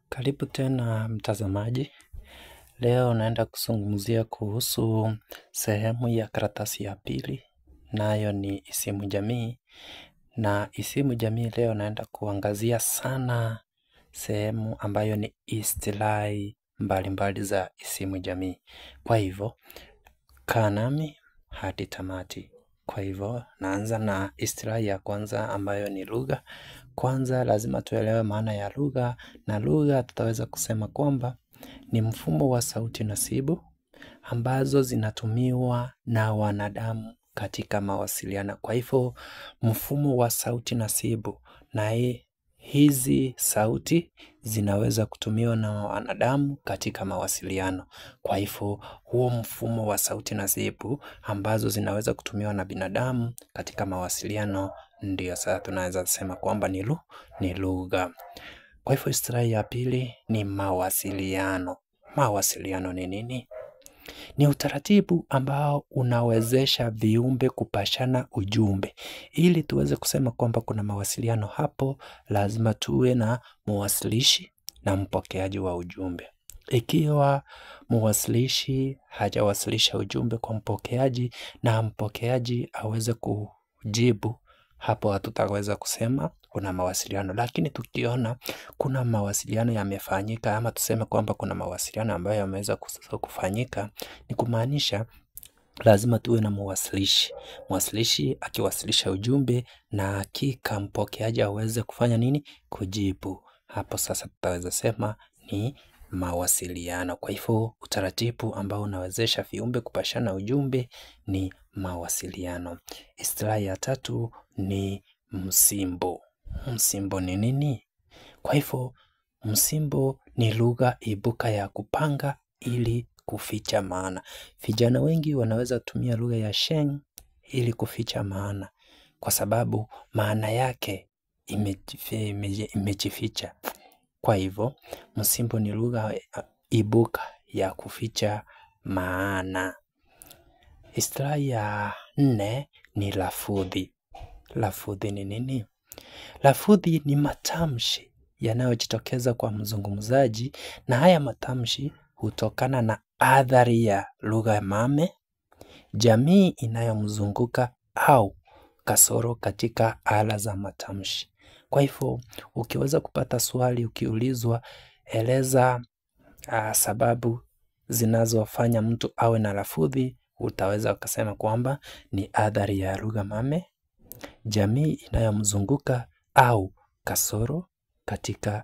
Karibu tena mtazamaji. Leo naenda kuzungumzia kuhusu sehemu ya karatasi ya pili, nayo ni isimu jamii. Na isimu jamii leo naenda kuangazia sana sehemu ambayo ni istilahi mbalimbali za isimu jamii. Kwa hivyo, kaa nami hadi tamati. Kwa hivyo, naanza na istilahi ya kwanza ambayo ni lugha. Kwanza lazima tuelewe maana ya lugha, na lugha tutaweza kusema kwamba ni mfumo wa sauti nasibu ambazo zinatumiwa na wanadamu katika mawasiliano. Kwa hivyo mfumo wa sauti nasibu na hizi sauti zinaweza kutumiwa na wanadamu katika mawasiliano. Kwa hivyo huo mfumo wa sauti nasibu ambazo zinaweza kutumiwa na binadamu katika mawasiliano ndio sasa tunaweza sema kwamba ni lugha. Kwa hivyo istilahi ya pili ni mawasiliano. Mawasiliano ni nini? Ni utaratibu ambao unawezesha viumbe kupashana ujumbe. Ili tuweze kusema kwamba kuna mawasiliano hapo, lazima tuwe na muwasilishi na mpokeaji wa ujumbe. Ikiwa muwasilishi hajawasilisha ujumbe kwa mpokeaji na mpokeaji aweze kujibu, hapo hatutaweza kusema kuna mawasiliano. Lakini tukiona kuna mawasiliano yamefanyika, ama tuseme kwamba kuna mawasiliano ambayo yameweza kufanyika, ni kumaanisha lazima tuwe na muwasilishi. Muwasilishi akiwasilisha ujumbe na hakika mpokeaji aweze kufanya nini? Kujibu. Hapo sasa tutaweza sema ni mawasiliano. Kwa hivyo utaratibu ambao unawezesha viumbe kupashana ujumbe ni mawasiliano. Istilahi ya tatu ni msimbo. Msimbo ni nini? Kwa hivyo msimbo ni lugha ibuka ya kupanga ili kuficha maana. Vijana wengi wanaweza tumia lugha ya sheng ili kuficha maana, kwa sababu maana yake imejificha. Kwa hivyo msimbo ni lugha ibuka ya kuficha maana. Istilahi ya nne ni lafudhi. Lafudhi ni nini? Lafudhi ni matamshi yanayojitokeza kwa mzungumzaji, na haya matamshi hutokana na athari ya lugha mame, jamii inayomzunguka au kasoro katika ala za matamshi. Kwa hivyo ukiweza kupata swali ukiulizwa eleza sababu zinazofanya mtu awe na lafudhi, utaweza ukasema kwamba ni athari ya lugha mame, jamii inayomzunguka au kasoro katika